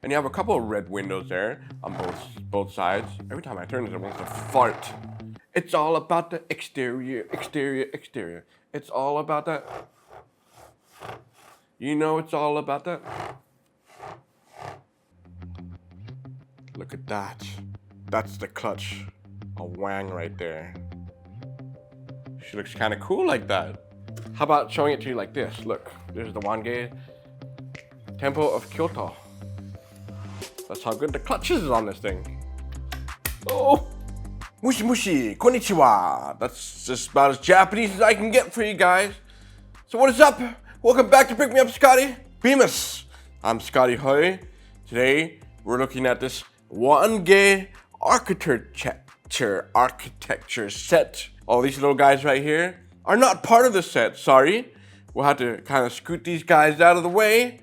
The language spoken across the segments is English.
And you have a couple of red windows there on both sides. Every time I turn this, it wants to fart. It's all about the exterior, exterior, exterior. It's all about that. You know it's all about that. Look at that. That's the clutch. A Wange right there. She looks kind of cool like that. How about showing it to you like this? Look, there's the Wange Temple of Kyoto. That's how good the clutch is on this thing. Oh, mushi mushi, konnichiwa. That's just about as Japanese as I can get for you guys. So what is up? Welcome back to Brickmeupscottie. Bemis. I'm Scottie Hoy. Today we're looking at this Wange architecture set. All these little guys right here are not part of the set, sorry. We'll have to kind of scoot these guys out of the way.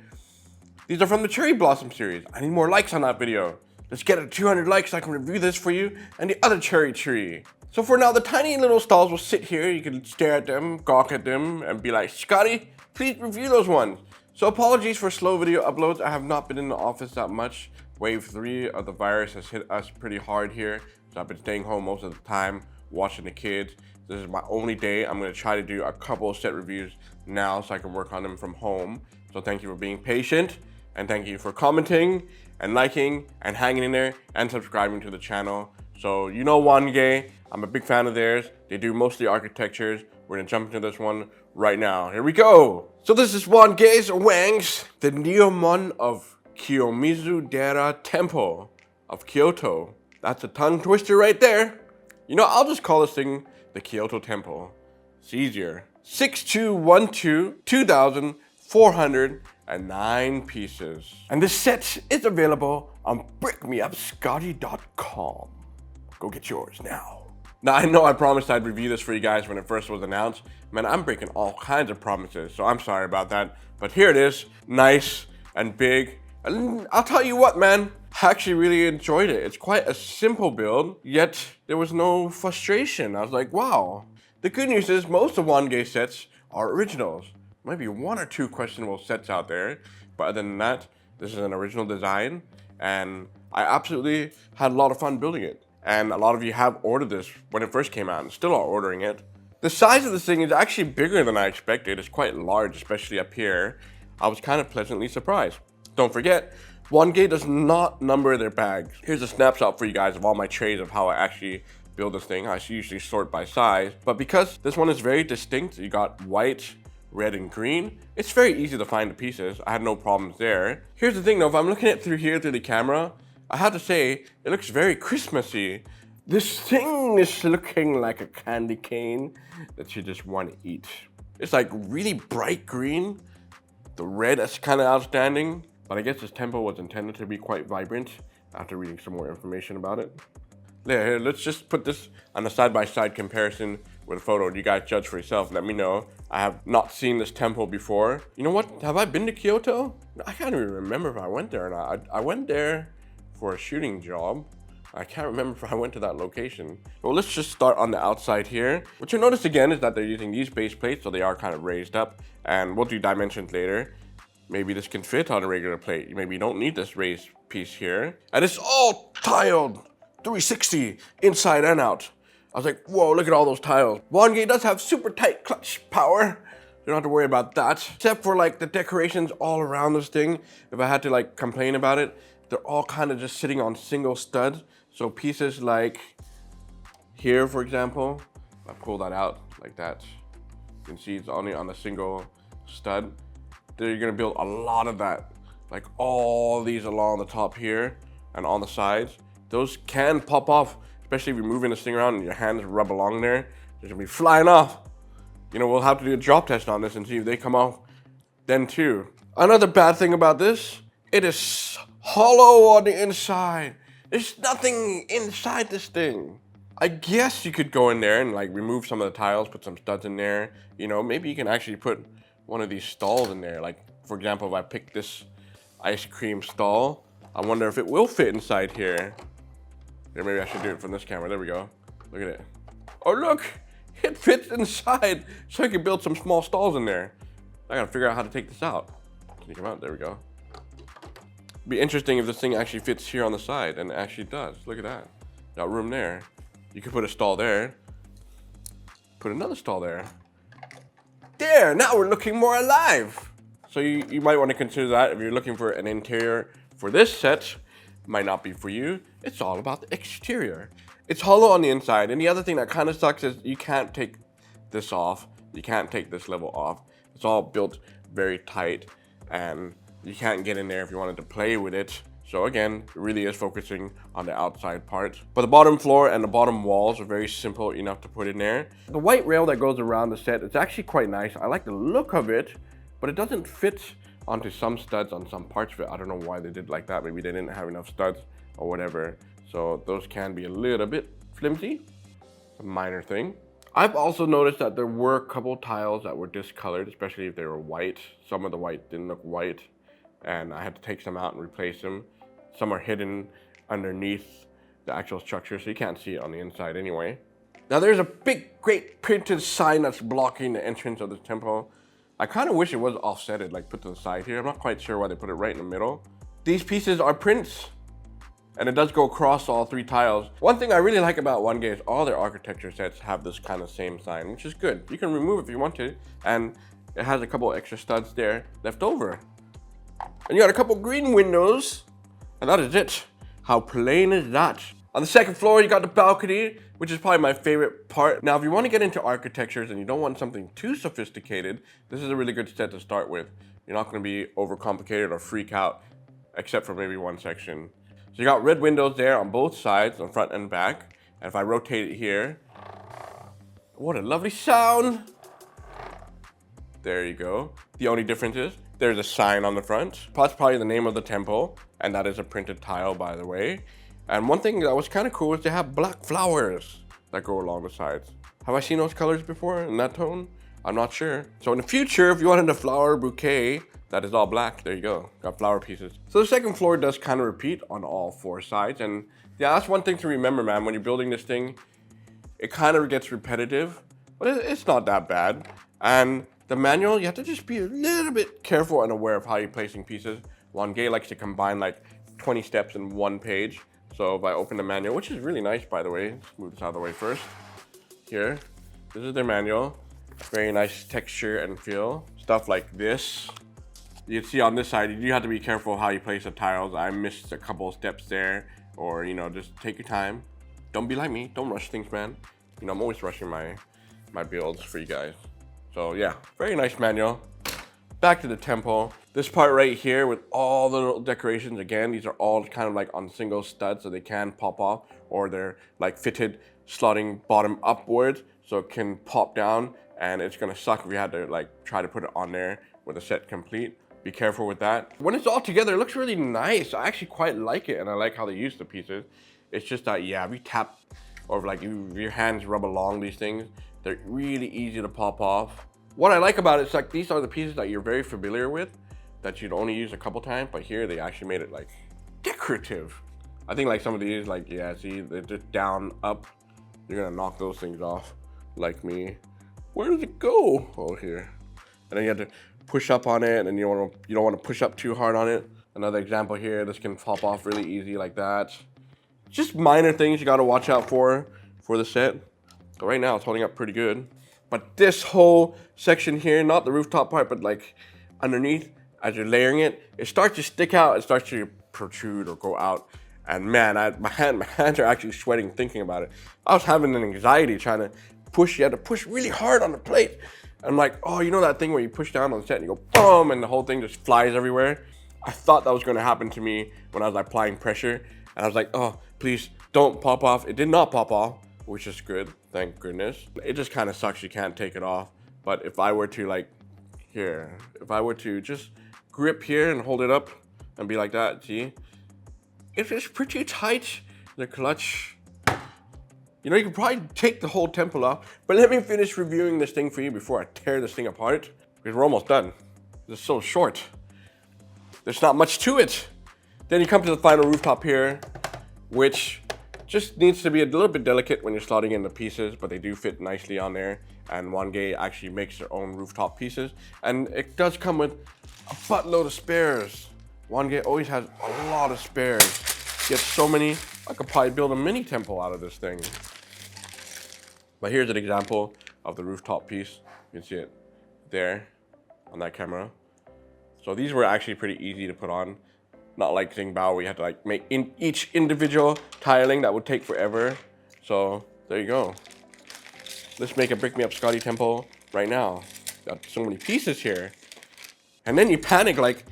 These are from the Cherry Blossom series. I need more likes on that video. Let's get it 200 likes so I can review this for you and the other cherry tree. So for now, the tiny little stalls will sit here. You can stare at them, gawk at them, and be like, Scottie, please review those ones. So apologies for slow video uploads. I have not been in the office that much. Wave 3 of the virus has hit us pretty hard here. So I've been staying home most of the time, watching the kids. This is my only day. I'm gonna try to do a couple of set reviews now so I can work on them from home. So thank you for being patient, and thank you for commenting and liking and hanging in there and subscribing to the channel. So you know Wange, I'm a big fan of theirs. They do mostly architectures. We're gonna jump into this one right now. Here we go. So this is Wange's the Niomon of Kiyomizu-Dera Temple of Kyoto. That's a tongue twister right there. You know, I'll just call this thing the Kyoto Temple. It's easier. 6212, 2,409 pieces. And this set is available on Brickmeupscottie.com. Go get yours now. Now, I know I promised I'd review this for you guys when it first was announced. Man, I'm breaking all kinds of promises, so I'm sorry about that. But here it is, nice and big. And I'll tell you what, man, I actually really enjoyed it. It's quite a simple build, yet there was no frustration. I was like, wow. The good news is most of Wange sets are originals. Maybe one or two questionable sets out there, but other than that, this is an original design, and I absolutely had a lot of fun building it. And a lot of you have ordered this when it first came out and still are ordering it. The size of this thing is actually bigger than I expected. It's quite large, especially up here. I was kind of pleasantly surprised. Don't forget, Wange does not number their bags. Here's a snapshot for you guys of all my trays of how I actually build this thing. I usually sort by size, but because this one is very distinct, you got white, red, and green, it's very easy to find the pieces. I had no problems there. Here's the thing though, if I'm looking at through the camera, I have to say, it looks very Christmassy. This thing is looking like a candy cane that you just want to eat. It's like really bright green. The red is kind of outstanding, but I guess this temple was intended to be quite vibrant after reading some more information about it. Here, let's just put this on a side-by-side comparison with a photo. You guys judge for yourself. Let me know. I have not seen this temple before. You know what? Have I been to Kyoto? I can't even remember if I went there or not. I went there for a shooting job. I can't remember if I went to that location. Well, let's just start on the outside here. What you'll notice again is that they're using these base plates, so they are kind of raised up, and we'll do dimensions later. Maybe this can fit on a regular plate. Maybe you don't need this raised piece here. And it's all tiled 360 inside and out. I was like, whoa, look at all those tiles. Wange does have super tight clutch power. You don't have to worry about that. Except for like the decorations all around this thing. If I had to like complain about it, they're all kind of just sitting on single studs. So pieces like here, for example, if I pull that out like that, you can see it's only on a single stud. Then you're gonna build a lot of that. Like all these along the top here and on the sides. Those can pop off, especially if you're moving this thing around and your hands rub along there. They're gonna be flying off. You know, we'll have to do a drop test on this and see if they come off then too. Another bad thing about this, it is hollow on the inside. There's nothing inside this thing. I guess you could go in there and like remove some of the tiles, put some studs in there. You know, maybe you can actually put one of these stalls in there. Like, for example, if I pick this ice cream stall, I wonder if it will fit inside here. Or maybe I should do it from this camera. There we go. Look at it. Oh, look, it fits inside. So I can build some small stalls in there. I gotta figure out how to take this out. Can you come out? There we go. Be interesting if this thing actually fits here on the side, and it actually does. Look at that. Got room there. You could put a stall there. Put another stall there. There, now we're looking more alive. So you might want to consider that if you're looking for an interior for this set. Might not be for you. It's all about the exterior. It's hollow on the inside, and the other thing that kind of sucks is you can't take this off. You can't take this level off. It's all built very tight, and you can't get in there if you wanted to play with it. So again, it really is focusing on the outside part. But the bottom floor and the bottom walls are very simple enough to put in there. The white rail that goes around the set, it's actually quite nice. I like the look of it, but it doesn't fit onto some studs on some parts of it. I don't know why they did like that. Maybe they didn't have enough studs or whatever. So those can be a little bit flimsy. A minor thing. I've also noticed that there were a couple tiles that were discolored, especially if they were white. Some of the white didn't look white, and I had to take some out and replace them. Some are hidden underneath the actual structure, so you can't see it on the inside anyway. Now there's a big, great printed sign that's blocking the entrance of the temple. I kind of wish it was offsetted, like put to the side here. I'm not quite sure why they put it right in the middle. These pieces are prints, and it does go across all 3 tiles. One thing I really like about Wange is all their architecture sets have this kind of same sign, which is good. You can remove it if you want to, and it has a couple extra studs there left over. And you got a couple green windows, and that is it. How plain is that? On the second floor, you got the balcony, which is probably my favorite part. Now, if you want to get into architectures and you don't want something too sophisticated, this is a really good set to start with. You're not going to be overcomplicated or freak out, except for maybe one section. So you got red windows there on both sides, on front and back. And if I rotate it here, what a lovely sound. There you go. The only difference is there's a sign on the front. That's probably the name of the temple, and that is a printed tile, by the way. And one thing that was kind of cool is they have black flowers that go along the sides. Have I seen those colors before in that tone? I'm not sure. So in the future, if you wanted a flower bouquet that is all black, there you go. Got flower pieces. So the second floor does kind of repeat on all 4 sides. And yeah, that's one thing to remember, man. When you're building this thing, it kind of gets repetitive, but it's not that bad. And the manual, you have to just be a little bit careful and aware of how you're placing pieces. Wange likes to combine like 20 steps in one page. So if I open the manual, which is really nice, by the way, let's move this out of the way first. Here, this is their manual. Very nice texture and feel. Stuff like this. You can see on this side, you do have to be careful how you place the tiles. I missed a couple of steps there, or just take your time. Don't be like me. Don't rush things, man. I'm always rushing my builds for you guys. So yeah, very nice manual. Back to the temple. This part right here with all the little decorations, again, these are all kind of like on single studs, so they can pop off, or they're like fitted, slotting bottom upwards, so it can pop down, and it's gonna suck if you had to like try to put it on there with the set complete. Be careful with that. When it's all together, it looks really nice. I actually quite like it, and I like how they use the pieces. It's just that, yeah, if you tap, or if like your hands rub along these things, they're really easy to pop off. What I like about it is like these are the pieces that you're very familiar with, that you'd only use a couple times, but here they actually made it like decorative. I think like some of these, like, yeah, see, they're just down, up. You're gonna knock those things off, like me. Where does it go? Oh, here. And then you have to push up on it, and you don't want to push up too hard on it. Another example here, this can pop off really easy like that. Just minor things you gotta watch out for the set. So right now it's holding up pretty good. But this whole section here, not the rooftop part, but like underneath, as you're layering it, it starts to stick out, it starts to protrude or go out. And man, my hands are actually sweating thinking about it. I was having an anxiety trying to push. You had to push really hard on the plate. I'm like, oh, you know that thing where you push down on the set and you go boom, and the whole thing just flies everywhere? I thought that was gonna happen to me when I was applying pressure. And I was like, oh, please don't pop off. It did not pop off, which is good, thank goodness. It just kind of sucks you can't take it off. But if I were to like, here, if I were to just grip here and hold it up and be like that, see? It is pretty tight, the clutch. You could probably take the whole temple off, but let me finish reviewing this thing for you before I tear this thing apart, because we're almost done. It's so short. There's not much to it. Then you come to the final rooftop here, which just needs to be a little bit delicate when you're slotting in the pieces, but they do fit nicely on there. And Wange actually makes their own rooftop pieces. And it does come with a buttload of spares. Wange always has a lot of spares. He has so many, I could probably build a mini temple out of this thing. But here's an example of the rooftop piece. You can see it there on that camera. So these were actually pretty easy to put on. Not like Xingbao where you had to like make each individual tiling that would take forever. So there you go. Let's make a Brickmeupscottie temple right now. Got so many pieces here. And then you panic like,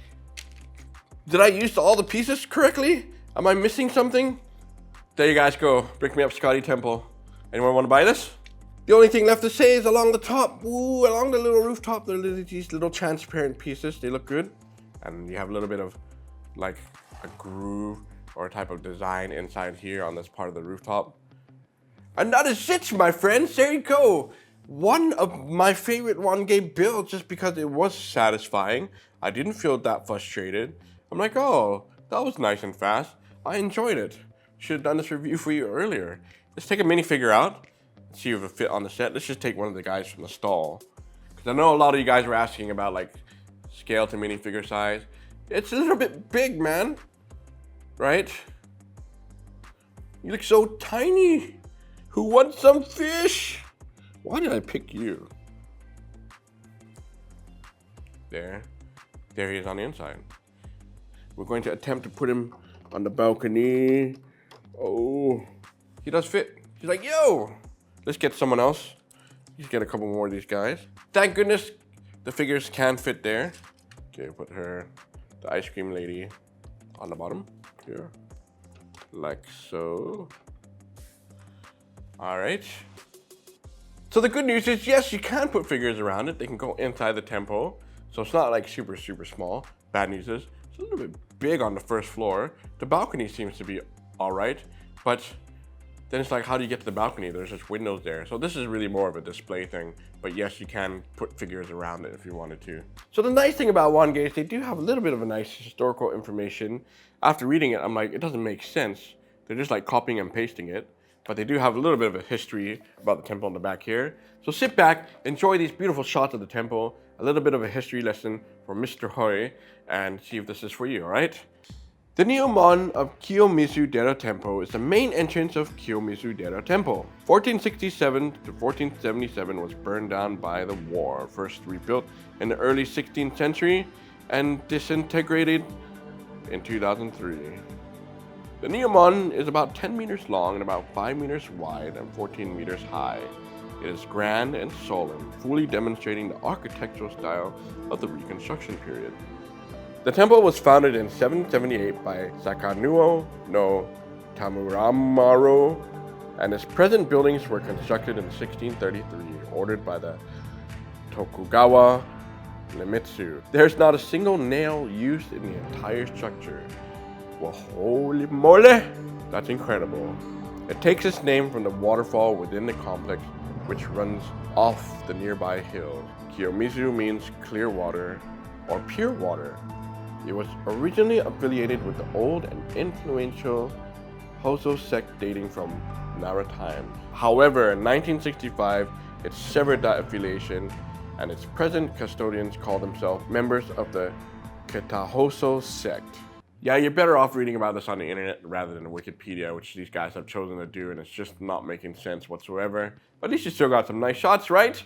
did I use all the pieces correctly? Am I missing something? There you guys go, Brickmeupscottie temple. Anyone want to buy this? The only thing left to say is along the top, ooh, along the little rooftop, there are these little transparent pieces. They look good. And you have a little bit of like a groove or a type of design inside here on this part of the rooftop. And that is it, my friends. There you go. One of my favorite Wange builds just because it was satisfying. I didn't feel that frustrated. I'm like, oh, that was nice and fast. I enjoyed it. Should have done this review for you earlier. Let's take a minifigure out. See if it fit on the set. Let's just take one of the guys from the stall. Because I know a lot of you guys were asking about like scale to minifigure size. It's a little bit big, man. Right? You look so tiny. Who wants some fish? Why did I pick you? There he is on the inside. We're going to attempt to put him on the balcony. Oh, he does fit. He's like, yo, let's get someone else. Let's get a couple more of these guys. Thank goodness the figures can fit there. Okay, put her, the ice cream lady, on the bottom here, like so. All right. So the good news is, yes, you can put figures around it. They can go inside the temple. So it's not like super, super small. Bad news is, it's a little bit big on the first floor. The balcony seems to be all right, but then it's like, how do you get to the balcony? There's just windows there. So this is really more of a display thing. But yes, you can put figures around it if you wanted to. So the nice thing about Wange is they do have a little bit of a nice historical information. After reading it, I'm like, it doesn't make sense. They're just like copying and pasting it. But they do have a little bit of a history about the temple in the back here. So sit back, enjoy these beautiful shots of the temple, a little bit of a history lesson from Mr. Hoi, and see if this is for you, all right? The Niomon of Kiyomizu-Dera temple is the main entrance of Kiyomizu-Dera temple. 1467 to 1477 was burned down by the war, first rebuilt in the early 16th century and disintegrated in 2003. The Niomon is about 10 meters long and about 5 meters wide and 14 meters high. It is grand and solemn, fully demonstrating the architectural style of the Reconstruction period. The temple was founded in 778 by Sakanuo no Tamuramaro, and its present buildings were constructed in 1633, ordered by the Tokugawa Iemitsu. There's not a single nail used in the entire structure. Well, holy moly! That's incredible. It takes its name from the waterfall within the complex, which runs off the nearby hill. Kiyomizu means clear water or pure water. It was originally affiliated with the old and influential Hoso sect dating from Nara times. However, in 1965, it severed that affiliation, and its present custodians call themselves members of the Kitahoso sect. Yeah, you're better off reading about this on the internet rather than Wikipedia, which these guys have chosen to do, and it's just not making sense whatsoever. But at least you still got some nice shots, right?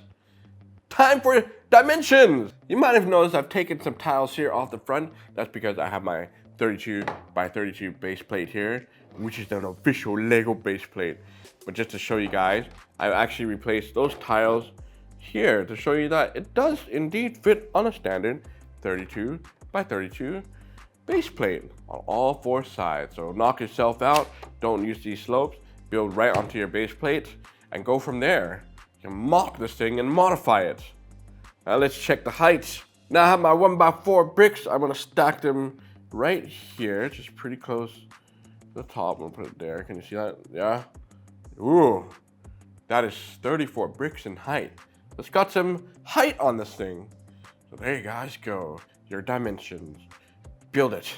Time for dimensions! You might have noticed I've taken some tiles here off the front. That's because I have my 32 by 32 base plate here, which is an official Lego base plate. But just to show you guys, I've actually replaced those tiles here to show you that it does indeed fit on a standard 32 by 32 base plate on all four sides. So knock yourself out, don't use these slopes, build right onto your base plate, and go from there. You can mock this thing and modify it. Now let's check the heights. Now I have my 1x4 bricks. I'm gonna stack them right here, just pretty close to the top. I'm gonna put it there. Can you see that? Yeah. Ooh, that is 34 bricks in height. It's got some height on this thing. So there you guys go. Your dimensions. Build it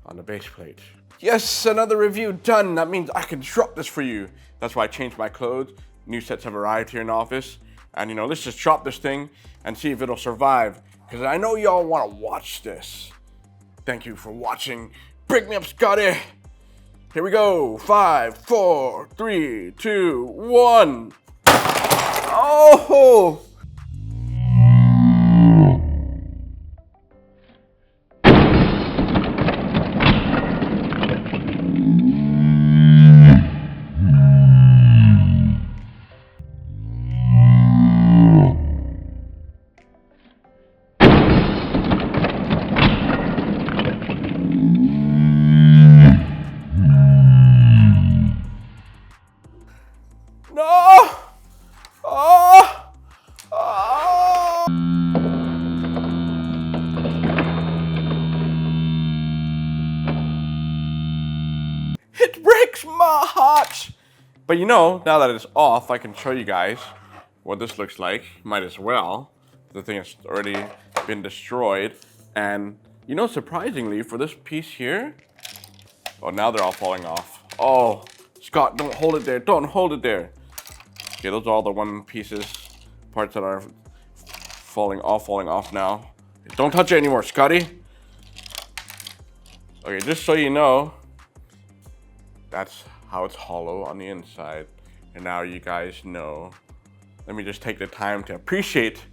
on the base plate. Yes, another review done. That means I can drop this for you. That's why I changed my clothes. New sets have arrived here in the office. And you know, let's just drop this thing and see if it'll survive. Because I know y'all want to watch this. Thank you for watching Brickmeupscottie. Here we go. 5, 4, 3, 2, 1. Oh! No! Oh! Oh! It breaks my heart! But you know, now that it's off, I can show you guys what this looks like. Might as well. The thing has already been destroyed. And, you know, surprisingly, for this piece here... Oh, now they're all falling off. Oh, Scott, don't hold it there. Don't hold it there. Okay, those are all the one pieces, parts that are falling off now. Don't touch it anymore, Scottie. Okay, just so you know, that's how it's hollow on the inside. And now you guys know. Let me just take the time to appreciate,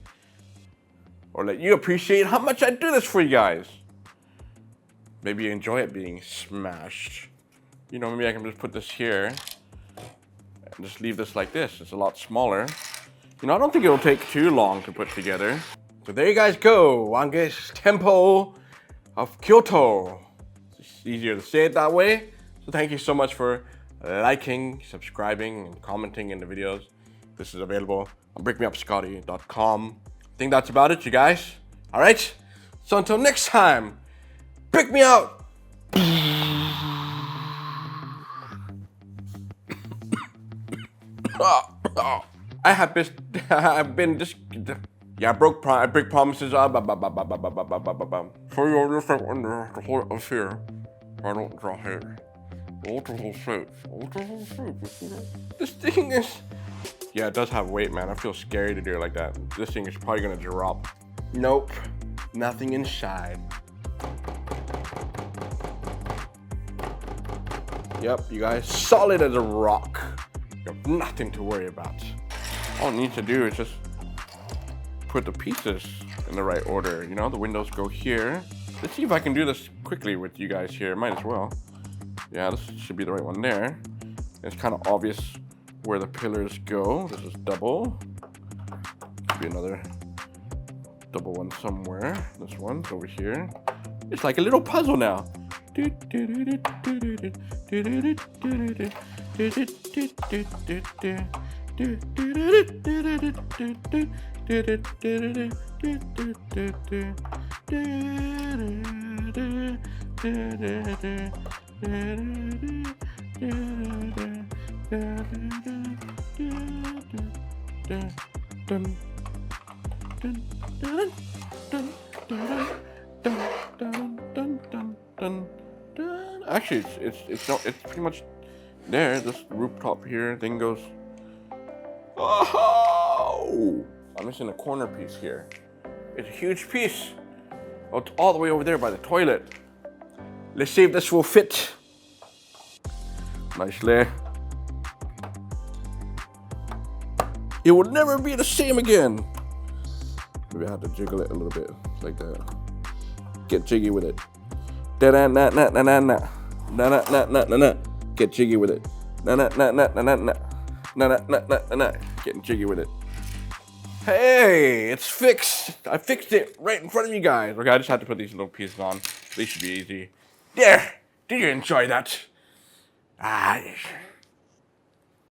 or let you appreciate how much I do this for you guys. Maybe you enjoy it being smashed. You know, maybe I can just put this here and just leave this like this. It's a lot smaller. You know, I don't think it'll take too long to put together. So there you guys go, Wange's Temple of Kyoto. It's easier to say it that way. So thank you so much for liking, subscribing, and commenting in the videos. This is available on brickmeupscottie.com. I think that's about it, you guys. All right, so until next time, pick me out. I have been just I break promises. For your respect and the heart of fear, I don't draw hair. This thing is, yeah, it does have weight, man. I feel scary to do it like that. This thing is probably gonna drop. Nope, nothing inside. Yep, you guys, solid as a rock. You have nothing to worry about. All I need to do is just put the pieces in the right order. You know, the windows go here. Let's see if I can do this quickly with you guys here. Might as well. Yeah, this should be the right one there. It's kind of obvious where the pillars go. This is double. Could be another double one somewhere. This one's over here. It's like a little puzzle now. Actually, it's pretty much there. This rooftop here thing goes. Oh! I'm missing a corner piece here. It's a huge piece. Oh, it's all the way over there by the toilet. Let's see if this will fit. Nicely. It will never be the same again. Maybe I have to jiggle it a little bit, like that. Get jiggy with it. Da-da-na-na-na-na-na. Na-na-na-na-na-na. Get jiggy with it. Na-na-na-na-na-na. Na-na-na-na-na. Getting jiggy with it. Hey, it's fixed. I fixed it right in front of you guys. Okay, I just had to put these little pieces on. These should be easy. There. Did you enjoy that? Ah.